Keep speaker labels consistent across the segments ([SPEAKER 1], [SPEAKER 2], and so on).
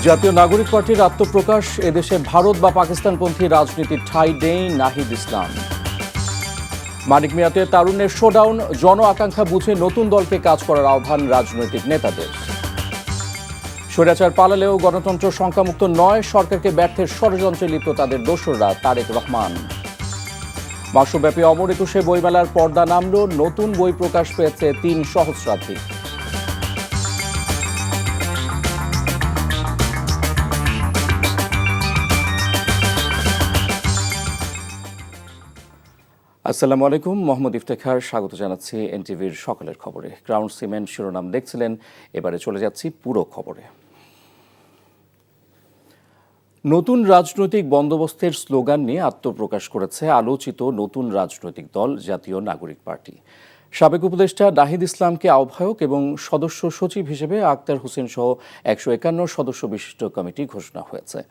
[SPEAKER 1] জাতীয় নাগরিক পার্টির আত্মপ্রকাশ, এদেশে ভারত বা পাকিস্তানপন্থী রাজনীতির ঠাঁই নেই নাহিদ ইসলাম। মানিক মিয়াতে তারুণ্যের শোডাউন, জন আকাঙ্ক্ষা বুঝে নতুন দলকে কাজ করার আহ্বান রাজনৈতিক নেতাদের। স্বৈরাচার পালালেও গণতন্ত্র শঙ্কামুক্ত নয়, সরকারকে ব্যর্থের ষড়যন্ত্রে লিপ্ত তাদের দোসররা, তারেক রহমান। মাসব্যাপী অমর একুশে বইমেলার পর্দা নামল, নতুন বই প্রকাশ পেয়েছে ৩ সহস্রাধিক। আসসালামু আলাইকুম, মোহাম্মদ ইফতেখার স্বাগত জানাচ্ছি এনটিভির সকালের খবরে। গ্রাউন্ড সিমেন্ট শিরোনাম দেখছিলেন, এবারে চলে যাচ্ছি পুরো খবরে। নতুন রাজনৈতিক বন্দোবস্তের স্লোগান নিয়ে আত্মপ্রকাশ করেছে আলোচিত নতুন রাজনৈতিক দল জাতীয় নাগরিক পার্টি। সাবেক উপদেষ্টা নাহিদ ইসলামকে আহ্বায়ক এবং সদস্য সচিব হিসেবে আক্তার হোসেন সহ ১৫১ সদস্য বিশিষ্ট কমিটি ঘোষণা হয়েছে।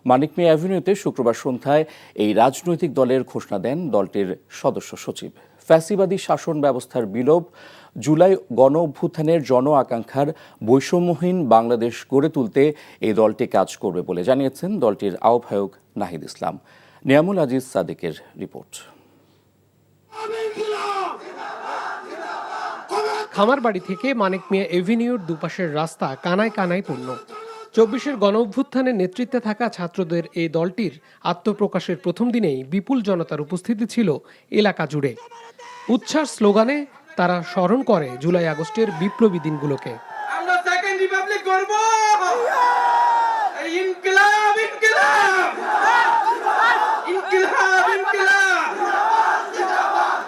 [SPEAKER 1] মানিক মিয়া অ্যাভিনিউতে শুক্রবার সন্ধ্যায় এই রাজনৈতিক দলের ঘোষণা দেন দলটির সদস্য সচিব। ফ্যাসিবাদী শাসন ব্যবস্থার বিলোপ, জুলাই গণ অভ্যুত্থানের জন আকাঙ্ক্ষার বৈষম্যহীন বাংলাদেশ গড়ে তুলতে এই দলটি কাজ করবে বলে জানিয়েছেন দলটির আহ্বায়ক নাহিদ ইসলাম। নিয়ামুল আজিজ সাদিকের রিপোর্ট।
[SPEAKER 2] খামারবাড়ি থেকে মানিক মিয়া এভিনিউর দুপাশের রাস্তা কানায় কানায় পূর্ণ। ২৪-এর গণ অভ্যুত্থানের নেতৃত্বে থাকা ছাত্রদের এই দলটির আত্মপ্রকাশের প্রথম দিনেই বিপুল জনতার উপস্থিতি ছিল এলাকা জুড়ে। উচ্ছ্বাস স্লোগানে তারা স্মরণ করে জুলাই আগস্টের বিপ্লবী দিনগুলোকে।
[SPEAKER 3] আমরা সেকেন্ড রিপাবলিক করব, ইনকিলাব ইনকিলাব ইনকিলাব ইনকিলাব,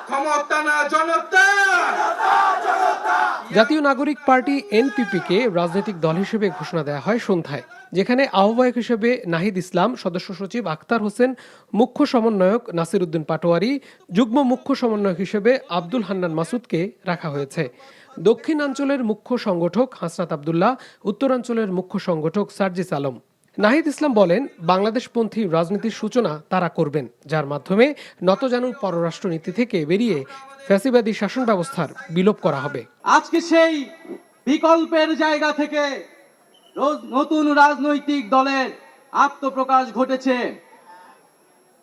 [SPEAKER 3] ক্ষমতা না জনতা।
[SPEAKER 2] জাতীয় নাগরিক পার্টি এনপিপিকে রাজনৈতিক দল হিসেবে ঘোষণা দেওয়া হয় সন্ধ্যায়, যেখানে আহ্বায়ক হিসেবে নাহিদ ইসলাম, সদস্য সচিব আক্তার হোসেন, মুখ্য সমন্বয়ক নাসির উদ্দিন পাটোয়ারি, যুগ্ম মুখ্য সমন্বয়ক হিসেবে আব্দুল হান্নান মাসুদকে রাখা হয়েছে। দক্ষিণাঞ্চলের মুখ্য সংগঠক হাসনাত আবদুল্লাহ, উত্তরাঞ্চলের মুখ্য সংগঠক সার্জিস আলম। নাহিদ ইসলাম বলেন, বাংলাদেশপন্থী রাজনীতির সূচনা তারা করবেন, যার মাধ্যমে নতজানু পররাষ্ট্রনীতি থেকে বেরিয়ে ফ্যাসিবাদী শাসন ব্যবস্থার বিলোপ করা হবে।
[SPEAKER 4] আজকে সেই বিকল্পের জায়গা থেকে নতুন রাজনৈতিক দলের আত্মপ্রকাশ ঘটেছে।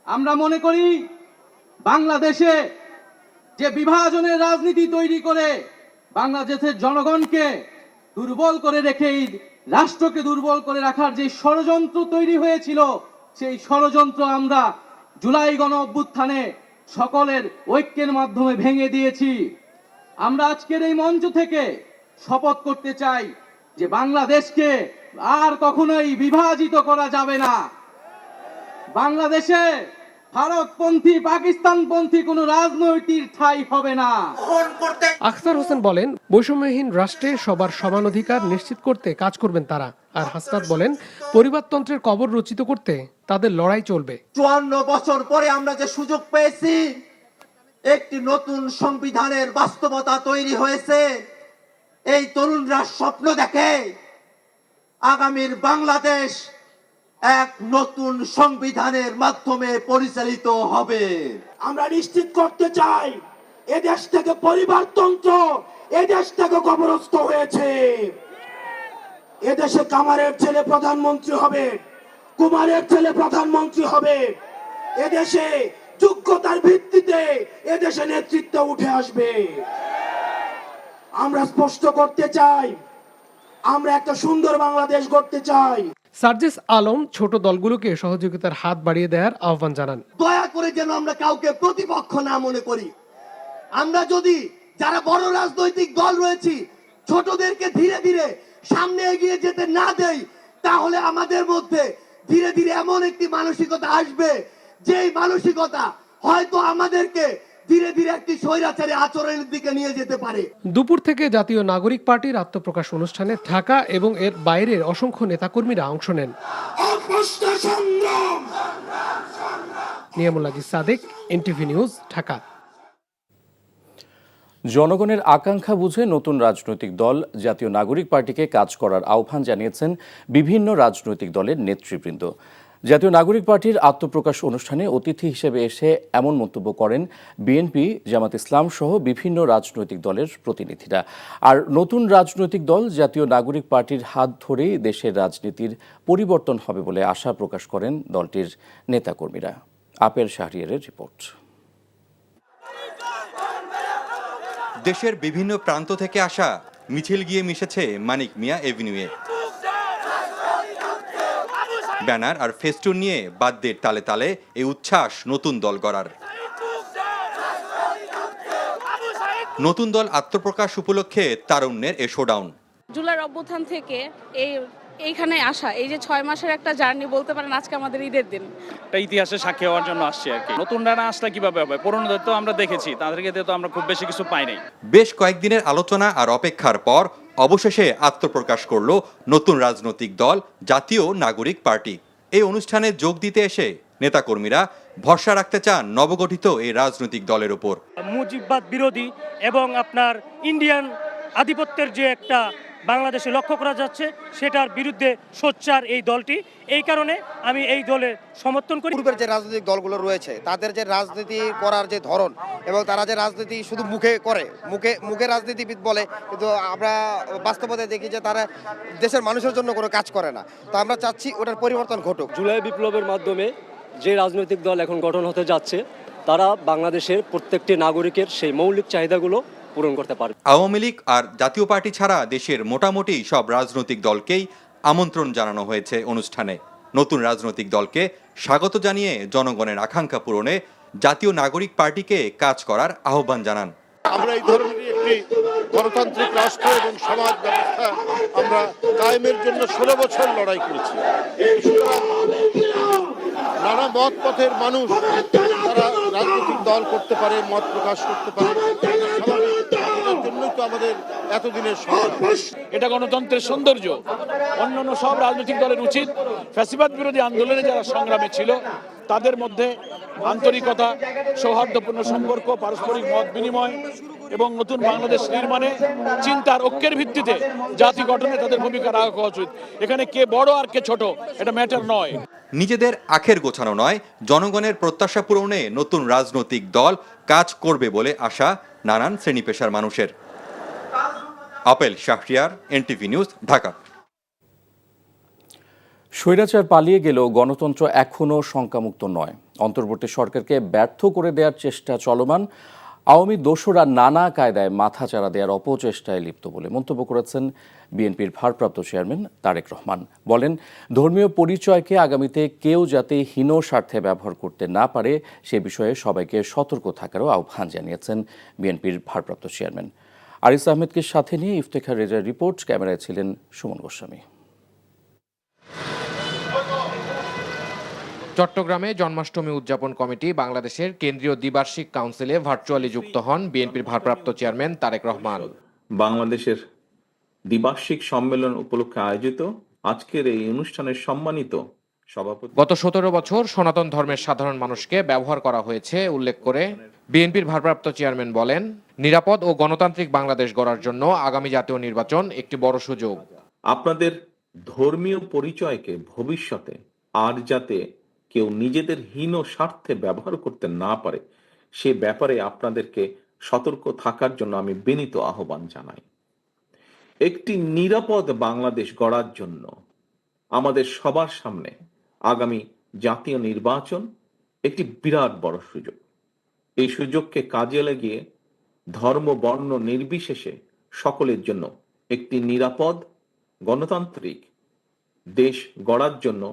[SPEAKER 4] আমরা মনে করি বাংলাদেশে যে বিভাজনের রাজনীতি তৈরি করে বাংলাদেশের জনগণকে দুর্বল করে রেখে রাষ্ট্রকে দুর্বল করে রাখার যে ষড়যন্ত্র তৈরি হয়েছিল, সেই ষড়যন্ত্র আমরা জুলাই গণ অভ্যুত্থানে সকলের ঐক্যের মাধ্যমে ভেঙে দিয়েছি। আমরা আজকের এই মঞ্চ থেকে শপথ করতে চাই যে বাংলাদেশকে আর কখনোই বিভাজিত করা যাবে না। বাংলাদেশে ভারতপন্থী পাকিস্তানপন্থী কোনো রাজনৈতিক ঠাঁই হবে না।
[SPEAKER 2] আখতার হোসেন বলেন, বৈষম্যহীন রাষ্ট্রে সবার সমান অধিকার নিশ্চিত করতে কাজ করবেন তারা। আর হাসনাত বলেন, পরিবারতন্ত্রের কবর রচিত করতে তাদের লড়াই চলবে।
[SPEAKER 5] ৫৪ বছর পরে আমরা যে সুযোগ পেয়েছি, একটি নতুন সংবিধানের বাস্তবতা তৈরি হয়েছে। এই তরুণরা স্বপ্ন দেখে আগামীর বাংলাদেশ এক নতুন সংবিধানের মাধ্যমে পরিচালিত হবে। আমরা নিশ্চিত করতে চাই এদেশ থেকে পরিবারতন্ত্র, এদেশ থেকে কবরস্থ হয়েছে। এদেশে কামারের ছেলে প্রধানমন্ত্রী হবে, কুমারের ছেলে প্রধানমন্ত্রী হবে। এদেশে যোগ্যতার ভিত্তিতে এদেশে নেতৃত্ব উঠে আসবে। আমরা স্পষ্ট করতে চাই, আমরা একটা সুন্দর বাংলাদেশ গড়তে চাই।
[SPEAKER 2] সার্জিস আলম ছোট দলগুলোকে সহযোগিতার হাত বাড়িয়ে দেওয়ার আহ্বান জানান।
[SPEAKER 5] দয়া করে যেন আমরা কাউকে প্রতিপক্ষ না মনে করি। আমরা যদি যারা বড় রাজনৈতিক দল রয়েছি, ছোটদেরকে ধীরে ধীরে সামনে এগিয়ে যেতে না দেই, তাহলে আমাদের মধ্যে ধীরে ধীরে এমন একটি মানসিকতা আসবে, যেই মানসিকতা হয়তো আমাদেরকে ধীরে ধীরে একটি স্বৈরাচারী আচরণের দিকে নিয়ে যেতে পারে।
[SPEAKER 2] দুপুর থেকে জাতীয় নাগরিক পার্টির আত্মপ্রকাশ অনুষ্ঠানে ঢাকা এবং এর বাইরের অসংখ্য নেতাকর্মীরা অংশ নেন। নিয়ামুল আজিজ সাদিক, এনটিভি নিউজ, ঢাকা।
[SPEAKER 1] জনগণের আকাঙ্ক্ষা বুঝে নতুন রাজনৈতিক দল জাতীয় নাগরিক পার্টিকে কাজ করার আহ্বান জানিয়েছেন বিভিন্ন রাজনৈতিক দলের নেতৃবৃন্দ। জাতীয় নাগরিক পার্টির আত্মপ্রকাশ অনুষ্ঠানে অতিথি হিসেবে এসে এমন মন্তব্য করেন বিএনপি, জামাত ইসলাম সহ বিভিন্ন রাজনৈতিক দলের প্রতিনিধিরা। আর নতুন রাজনৈতিক দল জাতীয় নাগরিক পার্টির হাত ধরেই দেশের রাজনীতির পরিবর্তন হবে বলে আশা প্রকাশ করেন দলটির নেতাকর্মীরা। আপেল শাহরিয়ারের রিপোর্ট।
[SPEAKER 6] দেশের বিভিন্ন প্রান্ত থেকে আসা মিছিল গিয়ে মিশেছে মানিক মিয়া এভিনিউয়ে। ব্যানার আর ফেস্টুন নিয়ে বাদ্যের তালে তালে এই উচ্ছ্বাস নতুন দল গড়ার। নতুন দল আত্মপ্রকাশ উপলক্ষে তারুণ্যের এ শোডাউন।
[SPEAKER 7] জুলাই অভ্যুত্থান থেকে এইখানে আসা, এই যে 6 মাসের একটা জার্নি বলতে পারেন, আজকে আমাদের ঈদের দিন।
[SPEAKER 8] একটা ইতিহাসে সাক্ষী হওয়ার জন্য আসছি আর কি। নতুনরা না আসলে কিভাবে হবে? পুরনোদের তো আমরা দেখেছি, তাদেরকে দিয়ে তো আমরা খুব বেশি কিছু পাই নাই।
[SPEAKER 6] বেশ কয়েকদিনের আলোচনা আর অপেক্ষার পর অবশেষে আত্মপ্রকাশ করল নতুন রাজনৈতিক দল জাতীয় নাগরিক পার্টি। এই অনুষ্ঠানে যোগ দিতে এসে নেতাকর্মীরা ভরসা রাখতে চান নবগঠিত এই রাজনৈতিক দলের উপর।
[SPEAKER 9] মুজিববাদ বিরোধী এবং আপনার ইন্ডিয়ান আধিপত্যের যে একটা বাংলাদেশে লক্ষ্য করা যাচ্ছে, সেটার বিরুদ্ধে সোচ্চার এই দলটি। এই কারণে আমি এই দলের সমর্থন করি।
[SPEAKER 10] পূর্বের যে রাজনৈতিক দলগুলো রয়েছে তাদের যে রাজনীতি করার যে ধরন এবং তারা যে রাজনীতি শুধু মুখে করে, মুখে রাজনীতিবিদ বলে, কিন্তু আমরা বাস্তবতায় দেখি যে তারা দেশের মানুষের জন্য কোনো কাজ করে না। তো আমরা চাচ্ছি ওটার পরিবর্তন ঘটুক।
[SPEAKER 11] জুলাই বিপ্লবের মাধ্যমে যে রাজনৈতিক দল এখন গঠন হতে যাচ্ছে, তারা বাংলাদেশের প্রত্যেকটি নাগরিকের সেই মৌলিক চাহিদাগুলো পূরণ করতে পারবে।
[SPEAKER 6] আওয়ামী লীগ আর জাতীয় পার্টি ছাড়া দেশের মোটামুটি সব রাজনৈতিক দলকেই আমন্ত্রণ জানানো হয়েছে অনুষ্ঠানে। নতুন রাজনৈতিক দলকে স্বাগত জানিয়ে জনগণের আকাঙ্ক্ষা পূরণে জাতীয় নাগরিক পার্টিকে কাজ করার আহ্বান জানান।
[SPEAKER 12] আমরা এই ধরনের একটি গণতান্ত্রিক রাষ্ট্র এবং সমাজ ব্যবস্থা আমরা কায়েমের জন্য 16 বছর লড়াই করেছি। নানা মত পথের মানুষ তারা রাজনৈতিক দল করতে পারে, মত প্রকাশ করতে পারে, এটার জন্যই তো আমাদের এতদিনের সংগ্রাম।
[SPEAKER 8] এটা গণতন্ত্রের সৌন্দর্য। অন্যান্য সব রাজনৈতিক দলের উচিত ফ্যাসিবাদ বিরোধী আন্দোলনে যারা সংগ্রামে ছিল তাদের মধ্যে আন্তরিকতা, সৌহার্দ্যপূর্ণ সম্পর্ক, পারস্পরিক মত বিনিময় এবং নতুন বাংলাদেশ নির্মাণে চিন্তার ঐক্যের ভিত্তিতে জাতি গঠনে তাদের ভূমিকা রাখা উচিত। এখানে কে বড় আর কে ছোট এটা ম্যাটার নয়।
[SPEAKER 6] নিজেদের আখের গোছানো নয়, জনগণের প্রত্যাশা পূরণে নতুন রাজনৈতিক দল কাজ করবে বলে আশা নানান শ্রেণী পেশার মানুষের। Apple Shahriar, NTV news, Dhaka.
[SPEAKER 1] স্বৈরাচার পালিয়ে গেলেও গণতন্ত্র এখনও শঙ্কামুক্ত নয়। অন্তর্বর্তী সরকারকে ব্যর্থ করে দেওয়ার চেষ্টা চলমান। আওয়ামী দোসররা নানা কায়দায় মাথাচাড়া দেওয়ার অপচেষ্টায় লিপ্ত বলে মন্তব্য করেছেন বিএনপির ভারপ্রাপ্ত চেয়ারম্যান তারেক রহমান। বলেন, ধর্মীয় পরিচয়কে আগামীতে কেউ যাতে হীন স্বার্থে ব্যবহার করতে না পারে সে বিষয়ে সবাইকে সতর্ক থাকারও আহ্বান জানিয়েছেন বিএনপির ভারপ্রাপ্ত চেয়ারম্যান। আরিস আহমেদকে সাথে নিয়ে ইফতেখার রেজার রিপোর্ট। ক্যামেরায় ছিলেন সুমন গোস্বামী।
[SPEAKER 13] চট্টগ্রামে জন্মাষ্টমী উদযাপন কমিটি বাংলাদেশের কেন্দ্রীয় দ্বিবার্ষিক কাউন্সিলে ভার্চুয়ালি যুক্ত হন বিএনপির ভারপ্রাপ্ত চেয়ারম্যান তারেক রহমান।
[SPEAKER 14] বাংলাদেশের দ্বিবার্ষিক সম্মেলন উপলক্ষে আয়োজিত আজকের এই অনুষ্ঠানের সম্মানিত সভাপতি।
[SPEAKER 13] গত 17 বছর সনাতন ধর্মের সাধারণ মানুষকে ব্যবহার করা হয়েছে উল্লেখ করে বিএনপির ভারপ্রাপ্ত চেয়ারম্যান বলেন, নিরাপদ ও গণতান্ত্রিক বাংলাদেশ গড়ার জন্য আগামী জাতীয় নির্বাচন একটি বড় সুযোগ।
[SPEAKER 14] আপনাদের ধর্মীয় পরিচয়কে ভবিষ্যতে আর যাতে কেউ নিজেদের হীন স্বার্থে ব্যবহার করতে না পারে সে ব্যাপারে আপনাদেরকে সতর্ক থাকার জন্য আমি বিনীত আহ্বান জানাই। একটি নিরাপদ বাংলাদেশ গড়ার জন্য আমাদের সবার সামনে আগামী জাতীয় নির্বাচন একটি বিরাট বড় সুযোগ। এই সুযোগকে কাজে লাগিয়ে ধর্ম বর্ণ নির্বিশেষে সকলের জন্য একটি নিরাপদ গণতান্ত্রিক দেশ গড়ার জন্য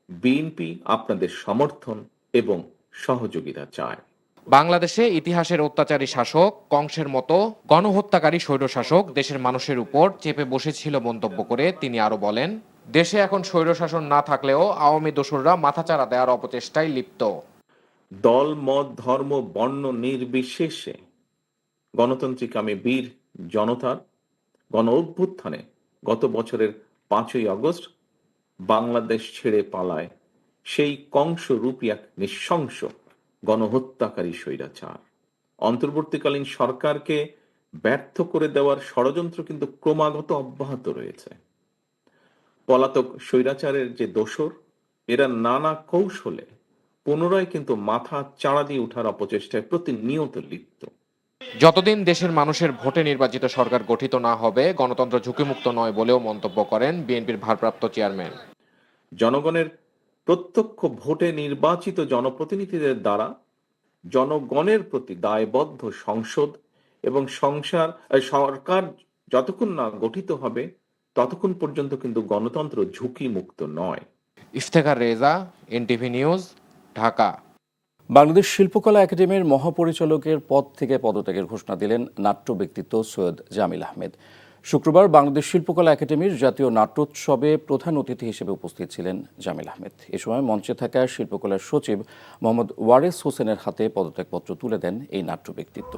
[SPEAKER 14] বিএনপি আপনাদের সমর্থন এবং সহযোগিতা চায়।
[SPEAKER 13] বাংলাদেশে ইতিহাসের অত্যাচারী শাসক কংসের মতো গণহত্যাকারী স্বৈরশাসক দেশের মানুষের উপর চেপে বসেছিল মন্তব্য করে তিনি আরো বলেন, দেশে এখন স্বৈরশাসন না থাকলেও আওয়ামী দোসররা মাথাচাড়া দেওয়ার অপচেষ্টায় লিপ্ত।
[SPEAKER 14] দল মত ধর্ম বর্ণ নির্বিশেষে গণতান্ত্রিকামী বীর জনতার গণ অভ্যুত্থানে গত বছরের 5ই আগস্ট বাংলাদেশ ছেড়ে পালায় সেই কংসরূপী এক নৃশংস গণহত্যাকারী স্বৈরাচার। অন্তর্বর্তীকালীন সরকারকে ব্যর্থ করে দেওয়ার ষড়যন্ত্র কিন্তু ক্রমাগত অব্যাহত রয়েছে। পলাতক স্বৈরাচারের যে দোসর এরা নানা কৌশলে পুনরায় কিন্তু মাথা চাড়া দিয়ে ওঠার অপচেষ্টায় প্রতিনিয়ত লিপ্ত।
[SPEAKER 13] যতদিন দেশের মানুষের ভোটে নির্বাচিত সরকার গঠিত না হবে, গণতন্ত্র ঝুঁকিমুক্ত নয় বলেও মন্তব্য করেন বিএনপির ভারপ্রাপ্ত চেয়ারম্যান।
[SPEAKER 14] জনগণের প্রত্যক্ষ ভোটে নির্বাচিত জনপ্রতিনিধিদের দ্বারা জনগণের প্রতি দায়বদ্ধ সংসদ এবং সরকার যতক্ষণ না গঠিত হবে ততক্ষণ পর্যন্ত কিন্তু গণতন্ত্র ঝুঁকি মুক্ত নয়।
[SPEAKER 13] Iftekhar Reza, NTV news, Dhaka.
[SPEAKER 1] বাংলাদেশ শিল্পকলা একাডেমির মহাপরিচালকের পদ থেকে পদত্যাগের ঘোষণা দিলেন নাট্য ব্যক্তিত্ব সৈয়দ জামিল আহমেদ। শুক্রবার বাংলাদেশ শিল্পকলা একাডেমির জাতীয় নাট্যোৎসবে প্রধান অতিথি হিসেবে উপস্থিত ছিলেন জামিল আহমেদ। এ সময় মঞ্চে থাকা শিল্পকলার সচিব মোহাম্মদ ওয়ারেস হোসেনের হাতে পদত্যাগপত্র তুলে দেন এই নাট্য ব্যক্তিত্ব।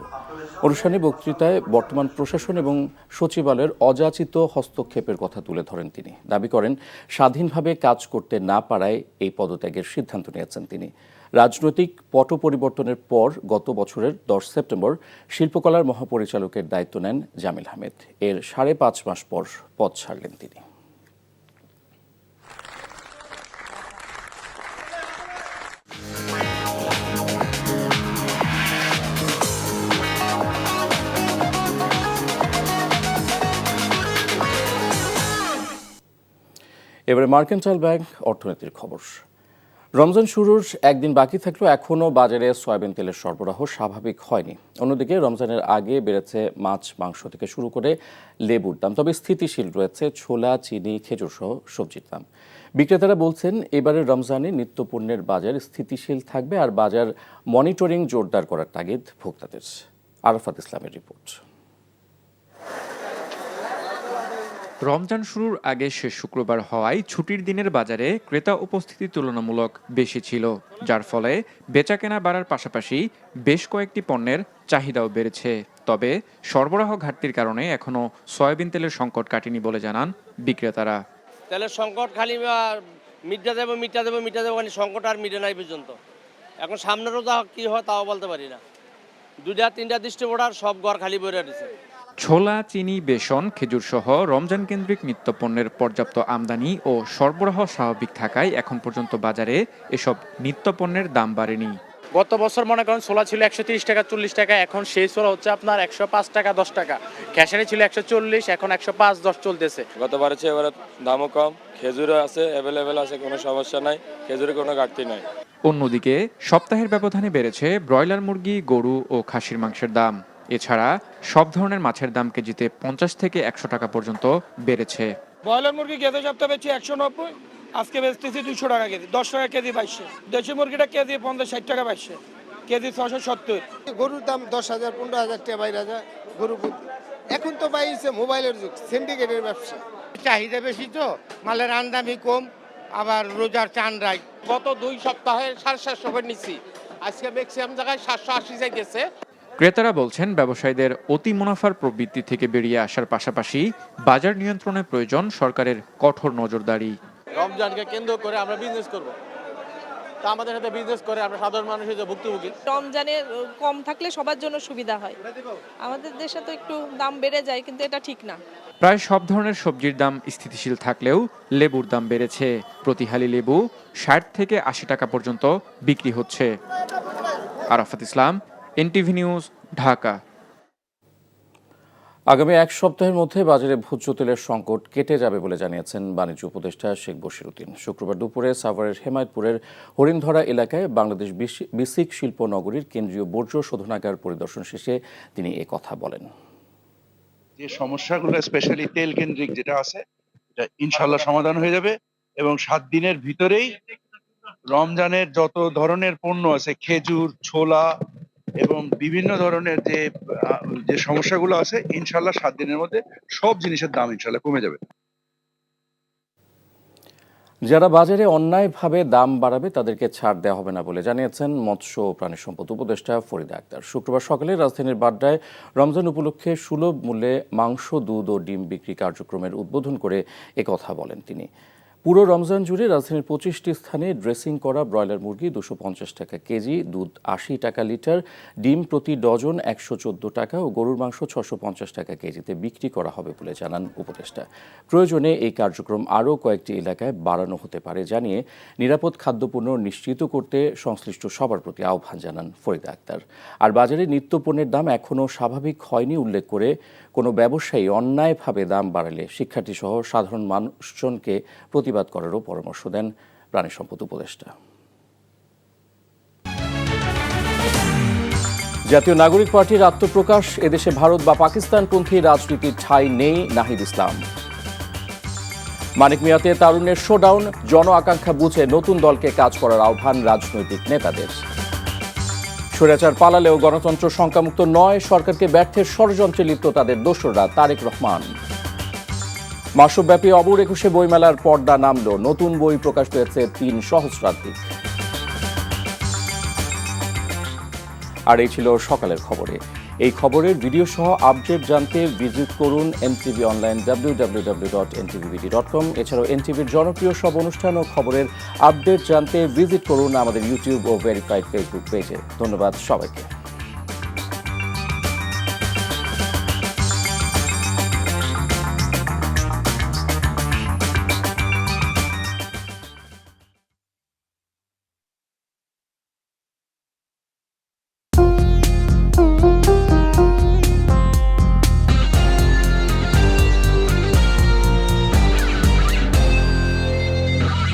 [SPEAKER 1] অনুষ্ঠানে বক্তৃতায় বর্তমান প্রশাসন এবং সচিবালয়ের অযাচিত হস্তক্ষেপের কথা তুলে ধরেন তিনি। দাবি করেন, স্বাধীনভাবে কাজ করতে না পারায় এই পদত্যাগের সিদ্ধান্ত নিয়েছেন তিনি। রাজনৈতিক পট পরিবর্তনের পর গত বছরের 10 সেপ্টেম্বর শিল্পকলার মহাপরিচালকের দায়িত্ব নেন জামিল আহমেদ। এর 5.5 মাস পর পদ ছাড়লেন তিনি। এবারে মার্কেন্টাইল ব্যাংক অর্থনীতির খবর। রমজান শুরুর একদিন বাকি থাকলেও এখনও বাজারে সয়াবিন তেলের সরবরাহ স্বাভাবিক হয়নি। অন্যদিকে রমজানের আগে বেড়েছে মাছ, মাংস থেকে শুরু করে লেবুর দাম, তবে স্থিতিশীল রয়েছে ছোলা, চিনি, খেজুর সহ সবজির দাম। বিক্রেতারা বলছেন, এবারের রমজানে নিত্যপণ্যের বাজার স্থিতিশীল থাকবে আর বাজার মনিটরিং জোরদার করার তাগিদ ভোক্তাদের। আরাফাত ইসলামের রিপোর্ট।
[SPEAKER 15] রমজান শুরুর আগে শেষ শুক্রবার হওয়ায় ছুটির দিনের বাজারে ক্রেতা উপস্থিতি তুলনামূলক বেশি ছিল, যার ফলে বেচাকেনা বাড়ার পাশাপাশি বেশ কয়েকটি পণ্যের চাহিদাও বেড়েছে। তবে সরবরাহ ঘাটতির কারণে এখনও সয়াবিন তেলের সংকট কাটেনি বলে জানান বিক্রেতারা।
[SPEAKER 16] তেলের সংকট খালি মিটা দেবো খালি সংকট আর মিটে নাই পর্যন্ত। এখন সামনেরও যা কি হয় তাও বলতে পারি না। 2-3টা ডিস্ট্রিবিউটর সব ঘর খালি বইরে দিচ্ছে।
[SPEAKER 15] ছোলা, চিনি, বেসন, খেজুর সহ রমজান কেন্দ্রিক নিত্যপণ্যের পর্যাপ্ত আমদানি ও সরবরাহ স্বাভাবিক থাকায় এখন পর্যন্ত বাজারে এসব নিত্যপণ্যের দাম বাড়েনি।
[SPEAKER 8] গত বছর মনে করেন ছোলা ছিল 130 টাকা 40 টাকা, এখন সেই ছোলা হচ্ছে আপনার 105 টাকা 10 টাকা। খেসারি ছিল 140, এখন 105-10 চলতেছে।
[SPEAKER 17] গতবার চেয়ে এবারে দামও কম, খেজুরও আছে, অ্যাভেলেবেল আছে, কোনো সমস্যা নাই, খেজুরে কোনো ঘাটতি নাই।
[SPEAKER 15] অন্যদিকে সপ্তাহের ব্যবধানে বেড়েছে ব্রয়লার মুরগি, গরু ও খাসির মাংসের দাম। এছাড়া সব ধরনের মাছের দাম কেজিতে 50 থেকে 100 টাকা পর্যন্ত বেড়েছে।
[SPEAKER 8] ব্রয়লার মুরগি গত সপ্তাহে বেচি 190, আজকে বেচতেছি 200 টাকা কেজি, 10 টাকা কেজি বাইছে। দেশি মুরগিটা কেজি 50-60 টাকা বাইছে, কেজি 670।
[SPEAKER 10] গরুর দাম 10,000 15,000 টাকা বাইরে যায় গরু। এখন তো বাইছে মোবাইলের যুগ, সিন্ডিকেটের ব্যবসা।
[SPEAKER 16] চাহিদা বেশি তো, মালের আমদানি কম, আবার রোজার চান রাই। গত 2 সপ্তাহে 750 করে নিচ্ছি, আজকে ম্যাক্সিমাম জায়গায় 780 যাই গেছে।
[SPEAKER 15] ক্রেতারা বলছেন, ব্যবসায়ীদের অতি মুনাফার প্রবৃত্তি থেকে বেরিয়ে আসার পাশাপাশি বাজার নিয়ন্ত্রণের প্রয়োজন সরকারের কঠোর নজরদারি।
[SPEAKER 16] রমজানকে কেন্দ্র করে আমরা বিজনেস করব, তা আমাদের সাথে বিজনেস করে আমরা সাধারণ মানুষের যে ভুক্তভোগী।
[SPEAKER 7] রমজানে কম থাকলে সবার জন্য সুবিধা হয়। আমাদের দেশে তো একটু দাম বেড়ে যায়, কিন্তু এটা ঠিক না।
[SPEAKER 15] প্রায় সব ধরনের সবজির দাম স্থিতিশীল থাকলেও লেবুর দাম বেড়েছে। প্রতি হালি লেবু 60 থেকে 80 টাকা পর্যন্ত বিক্রি হচ্ছে। আরাফাত ইসলাম, এনটিভি নিউজ, ঢাকা।
[SPEAKER 1] আগামী এক সপ্তাহের মধ্যে বাজারে ভোজ্য তেলের সংকট কেটে যাবে বলে জানিয়েছেন বাণিজ্য উপদেষ্টা শেখ বশিরউদ্দিন। শুক্রবার দুপুরে সাভারের হেমায়তপুরের হরিণধরা এলাকায় বাংলাদেশ বিসিক শিল্প নগরীর কেন্দ্রীয় বর্জ্য শোধনাগার পরিদর্শন শেষে তিনি কথা বলেন।
[SPEAKER 18] যে সমস্যাগুলো স্পেশালি তেল কেন্দ্রিক যেটা আছে, এটা ইনশাল্লাহ সমাধান হয়ে যাবে এবং 7 দিনের ভিতরেই রমজানের যত ধরনের পণ্য আছে, খেজুর, ছোলা এবং বিভিন্ন ধরনের যে সমস্যাগুলো আছে, ইনশাল্লাহ 7 দিনের মধ্যে সব জিনিসের দাম ইনশাল্লাহ কমে যাবে।
[SPEAKER 1] যারা বাজারে অন্যায়ভাবে দাম বাড়াবে তাদেরকে ছাড় দেওয়া হবে না বলে জানিয়েছেন মৎস্য ও প্রাণী সম্পদ উপদেষ্টা ফরিদা আক্তার। শুক্রবার সকালে রাজধানীর বাড্ডায় রমজান উপলক্ষে সুলভ মূল্যে মাংস, দুধ ও ডিম বিক্রি কার্যক্রমের উদ্বোধন করে একথা বলেন তিনি। পুরো রমজান জুড়ে রাজধানীর 25টি স্থানে ড্রেসিং করা ব্রয়লার মুরগি 250 টাকা কেজি, দুধ 80 টাকা লিটার, ডিম প্রতি ডজন 114 টাকা ও গরুর মাংস 650 টাকা কেজিতে বিক্রি করা হবে বলে জানান উপদেষ্টা। প্রয়োজনে এই কার্যক্রম আরও কয়েকটি এলাকায় বাড়ানো হতে পারে জানিয়ে নিরাপদ খাদ্যপণ্য নিশ্চিত করতে সংশ্লিষ্ট সবার প্রতি আহ্বান জানান ফরিদা আক্তার। আর বাজারে নিত্যপণ্যের দাম এখনও স্বাভাবিক হয়নি উল্লেখ করে কোনো ব্যবসায়ী অন্যায়ভাবে দাম বাড়ালে শিক্ষার্থীসহ সাধারণ মানুষজনকে প্রতিবাদ করারও পরামর্শ দেন প্রাণী সম্পদ উপদেষ্টা। জাতীয় নাগরিক পার্টির আত্মপ্রকাশ, এদেশে ভারত বা পাকিস্তানপন্থী রাজনীতির ঠাঁই নেই নাহিদ ইসলাম। মানিক মিয়াতে তারুণ্যের শোডাউন, জন আকাঙ্ক্ষা বুঝে নতুন দলকে কাজ করার আহ্বান রাজনৈতিক নেতাদের। স্বৈরাচার পালালেও গণতন্ত্র শঙ্কামুক্ত নয়, সরকারকে ব্যর্থের ষড়যন্ত্রে লিপ্ত তাদের দোসররা, তারেক রহমান। মাসব্যাপী অবুর 21 বইমেলার পর্দা নামল, নতুন বই প্রকাশ পেয়েছে 3 সহস্রাধিক। আর এই ছিল সকালের খবরে। এই খবরের ভিডিও সহ আপডেট জানতে ভিজিট করুন এনটিভি অনলাইন www.ntvbd.com। এছাড়াও এনটিভির জনপ্রিয় সব অনুষ্ঠান ও খবরের আপডেট জানতে ভিজিট করুন আমাদের ইউটিউব ও ভেরিফাইড ফেসবুক পেজে। ধন্যবাদ সবাইকে।